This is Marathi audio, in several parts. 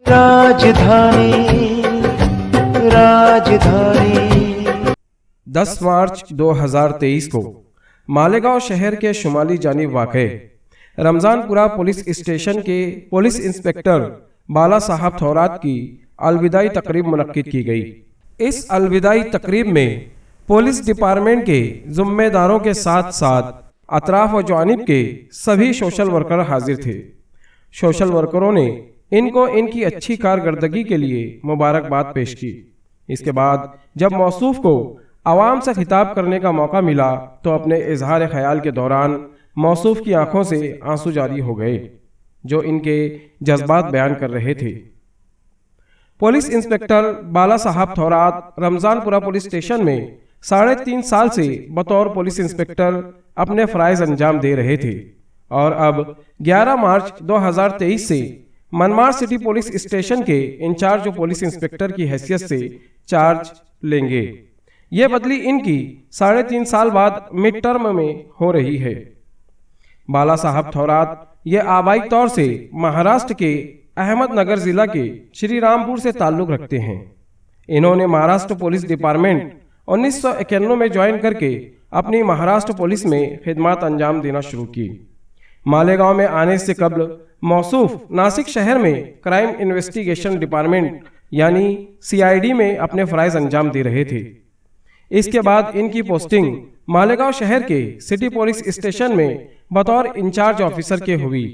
राजधानी राजधानी 10 मार्च 2023 को मालेगांव शहर के शुमाली जानिब वाक़े रमज़ानपुरा पुलिस स्टेशन के पुलिस इंस्पेक्टर बाला साहब थौरात की अलविदाई तकरीब मुनक्किद की गई। इस अलविदाई तकरीब में पुलिस डिपार्टमेंट के जिम्मेदारों के साथ साथ अतराफ व जानिब के सभी सोशल वर्कर हाजिर थे। सोशल वर्करों ने इनको इनकी अच्छी कारकर्दगी के लिए मुबारकबाद पेश की। इसके बाद जब मौसूफ को आवाम से खिताब करने का मौका मिला तो अपने इजहार ख्याल के दौरान मौसूफ की आंखों से आंसू जारी हो गए, जो इनके जज्बात बयान कर रहे थे। पुलिस इंस्पेक्टर बाला साहब थौरात रमज़ानपुरा पुलिस स्टेशन में 3.5 साल से बतौर पुलिस इंस्पेक्टर अपने फ़राइज़ अंजाम दे रहे थे और अब 11 मार्च 2023 से मनमाड़ सिटी पुलिस स्टेशन के इंचार्ज पुलिस इंस्पेक्टर की हैसियत से चार्ज लेंगे। ये बदली इनकी 3.5 साल बाद मिड टर्म में हो रही है। बाला साहब थौरात ये आबाई तौर से महाराष्ट्र के अहमदनगर जिला के श्री रामपुर से ताल्लुक़ रखते हैं। इन्होंने महाराष्ट्र पुलिस डिपार्टमेंट 1991 में ज्वाइन करके अपनी महाराष्ट्र पुलिस में खिदमत अंजाम देना शुरू की। मालेगांव में आने से कबल मौसूफ नासिक शहर में क्राइम इन्वेस्टिगेशन डिपार्टमेंट यानी CID में अपने फ़राइज़ अंजाम दे रहे थे। इसके बाद इनकी पोस्टिंग मालेगांव शहर के सिटी पुलिस स्टेशन में बतौर इंचार्ज ऑफिसर के हुई।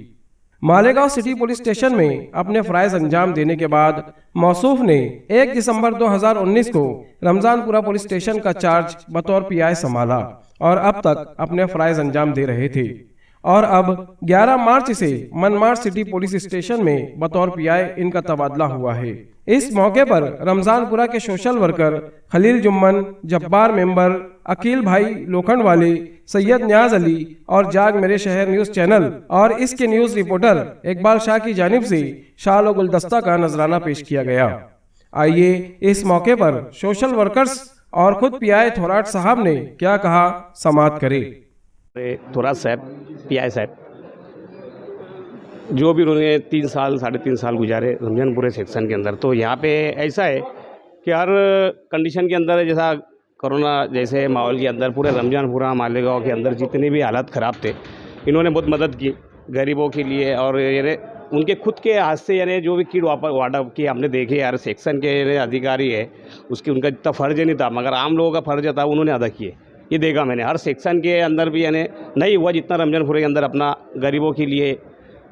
मालेगांव सिटी पुलिस स्टेशन में अपने फ़राइज़ अंजाम देने के बाद मौसूफ ने 1 दिसंबर 2019 को रमज़ानपुरा पुलिस स्टेशन का चार्ज बतौर PI संभाला और अब तक अपने फ़राइज़ अंजाम दे रहे थे और अब 11 मार्च से मनमाड़ सिटी पुलिस स्टेशन में बतौर PI इनका तबादला हुआ है। इस मौके पर रमज़ानपुरा के social worker Khalil Jumman, Jabbar member, Akil भाई लोखंड वाले, सैयद न्याज अली और जाग मेरे शहर न्यूज़ चैनल और इसके न्यूज़ रिपोर्टर इकबाल शाह की जानिब से शाल व गुलदस्ता का नजराना पेश किया गया। आइए इस मौके पर सोशल वर्कर्स और खुद PI थौरात साहब ने क्या कहा, समाअत करें। थौरात साहब, PI साहब, जो भी उन्होंने 3 साल 3.5 साल गुजारे रमज़ानपुरे सेक्शन के अंदर, तो यहाँ पे ऐसा है कि हर कंडीशन के अंदर, जैसा कोरोना जैसे माहौल के अंदर पूरे रमज़ानपुरा मालेगांव के अंदर जितने भी हालात ख़राब थे, इन्होंने बहुत मदद की गरीबों के लिए। और यानी उनके खुद के हाथ से यानी जो भी किट वार्डअप की हमने देखे, यार सेक्शन के अधिकारी है उसकी उनका इतना फ़र्ज नहीं था, मगर आम लोगों का फ़र्ज था, उन्होंने अदा किए। ये देखा मैंने हर सेक्शन के अंदर भी यानी नहीं हुआ जितना रमज़ानपुरे के अंदर अपना गरीबों के लिए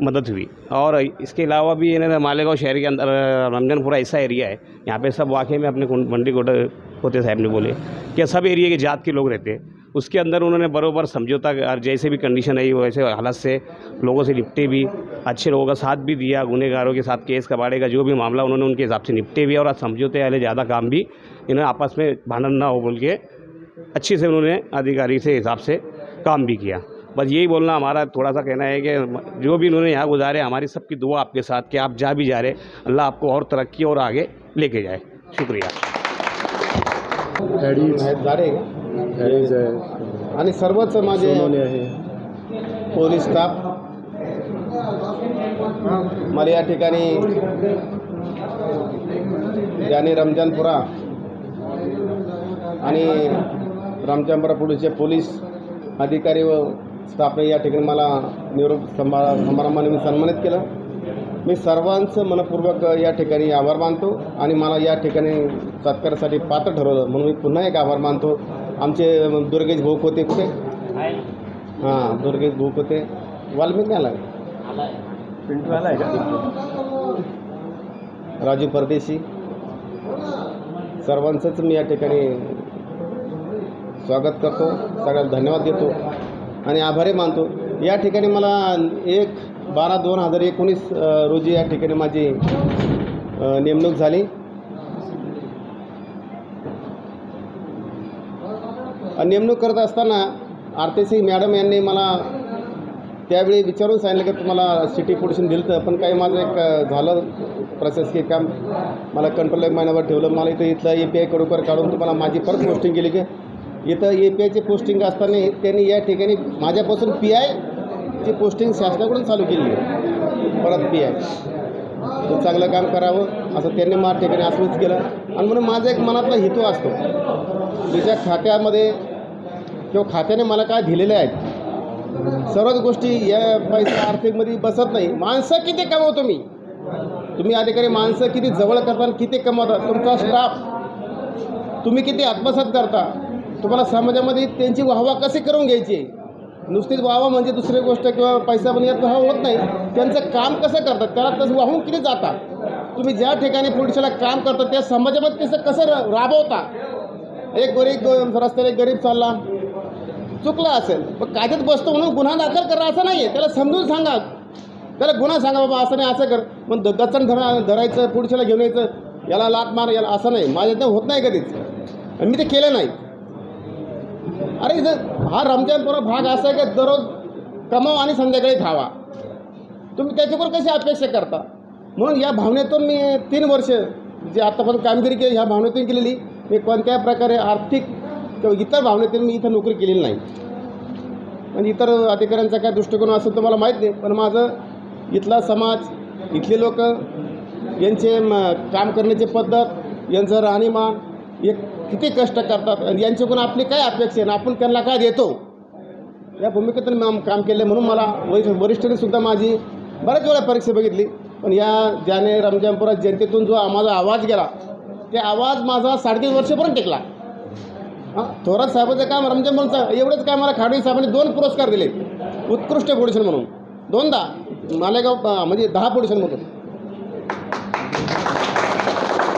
मदद हुई। और इसके अलावा भी यानी मालेगांव शहर के अंदर रमज़ानपुरा ऐसा एरिया है, यहाँ पे सब वाकई में अपने मंडी कोटे साहब ने बोले कि सब एरिया के जात के लोग रहते हैं। उसके अंदर उन्होंने बरोबर समझौता और जैसे भी कंडीशन आई वैसे हालत से लोगों से निपटे भी, अच्छे लोगों का साथ भी दिया, गुनहगारों के साथ केस कबाड़े का जो भी मामला उन्होंने उनके हिसाब से निपटे भी, और समझौते वाले ज़्यादा काम भी इन्होंने आपस में भांडन ना हो बोल के अच्छे से उन्होंने अधिकारी से हिसाब से काम भी किया। बस यही बोलना हमारा थोड़ा सा कहना है कि जो भी उन्होंने यहाँ गुजारे, हमारी सबकी दुआ आपके साथ कि आप जा भी जा रहे, अल्लाह आपको और तरक्की और आगे लेके जाए। शुक्रिया। आणि सर्वच माझे पोलीस स्टाफ मला या ठिकाणी ज्याने रमज़ानपुरा आणि रमज़ानपुरा पोलीसचे पोलीस अधिकारी व स्टाफने या ठिकाणी मला निरोप समारंभाने सन्मानित केलं। मी सर्वांचं मनपूर्वक या ठिकाणी आभार मानतो आणि मला या ठिकाणी सत्कारासाठी पात्र ठरवलं म्हणून मी पुन्हा एक आभार मानतो। आमचे दुर्गेश भाऊ होते, कुठे हां दुर्गेश भाऊ होते, वाल्मिक आला पिंटू आला आहे का, राजू परदेशी, सर्वांचंच मी या ठिकाणी स्वागत करतो, सगळ्यांना धन्यवाद देतो आणि आभारी मानतो। या ठिकाणी मला 1/12/2019 रोजी या ठिकाणी माझी नेमणूक झाली। नेमणूक करत असताना आरती मॅडम यांनी मला त्यावेळी विचारून सांगितलं की तुम्हाला सिटी पोलिसने दिलं होतं, पण काही माझं एक झालं प्रशासकीय काम, मला कंट्रोल एक महिनाभर ठेवलं। मला इथलं API कडूकर काढून तुम्हाला माझी परत पोस्टिंग केली की इथं APIची पोस्टिंग असताना त्यांनी या ठिकाणी माझ्यापासून PI ची पोस्टिंग शासनाकडून चालू केली आहे, परत PI तो चांगलं काम करावं असं त्यांनी मला ठिकाणी आश्वस्त केलं. आणि म्हणून माझा एक मनातला हेतू असतो की ज्या खात्यामध्ये किंवा खात्याने मला काय दिलेले आहेत सर्वच गोष्टी या पैसा आर्थिकमध्ये बसत नाही. माणसं किती कमवतो मी, तुम्ही अधिकारी माणसं किती जवळ करता आणि किती कमवता, तुमचा स्टाफ तुम्ही किती आत्मसात करता, तुम्हाला समाजामध्ये त्यांची वाहवा कशी करून घ्यायची. नुसतीच वाहवा म्हणजे दुसरी गोष्ट किंवा पैसा पण यात वाहवा होत नाही. त्यांचं काम कसं करतात त्याला तसं वाहून किती जाता. तुम्ही ज्या ठिकाणी पोलिसाला काम करता त्या समाजामध्ये कसं राबवता. एक गरीब रस्त्याला एक गरीब चालला चुकला असेल पण कायद्यात बसतो म्हणून गुन्हा दाखल करा असं नाही आहे. त्याला समजून सांगा, त्याला गुन्हा सांगा बाबा असं नाही असं कर. मग गचण धरायचं पोलिसाला घेऊन यायचं, याला लात मार याला असं नाही. माझ्यात होत नाही कधीच आणि मी ते केलं नाही. अरे इथं हा रमजानपुरा भाग असा आहे की दररोज कमावा आणि संध्याकाळी खावा. तुम्ही त्याच्यावर कशी अपेक्षा करता. म्हणून या भावनेतून मी 3 वर्ष जे आत्तापर्यंत कामगिरी केली ह्या भावनेतून केलेली. मी कोणत्याही प्रकारे आर्थिक किंवा इतर भावनेतून मी इथं नोकरी केलेली नाही. म्हणजे इतर अधिकाऱ्यांचा काय दृष्टिकोन असेल तर मला माहीत नाही, पण माझं इथला समाज इथले लोक यांचे काम करण्याची पद्धत यांचं राहणीमान हे किती कष्ट करतात आणि यांच्याकडून आपली काय अपेक्षा आहे आपण त्यांना काय देतो या भूमिकेतून मी काम केलं. म्हणून मला वरिष्ठांनीसुद्धा माझी बऱ्याच वेळा परीक्षा बघितली, पण या ज्याने रमजानपुरा जनतेतून जो माझा आवाज गेला ते आवाज माझा 3.5 वर्षापर्यंत टिकला. थोरात साहेबाचं काम रमजानपुराचं एवढंच काय मला खाडवी साहेबांनी 2 पुरस्कार दिले उत्कृष्ट पोलिस म्हणून 2दा मालेगाव म्हणजे 10 पोलिसांमधून.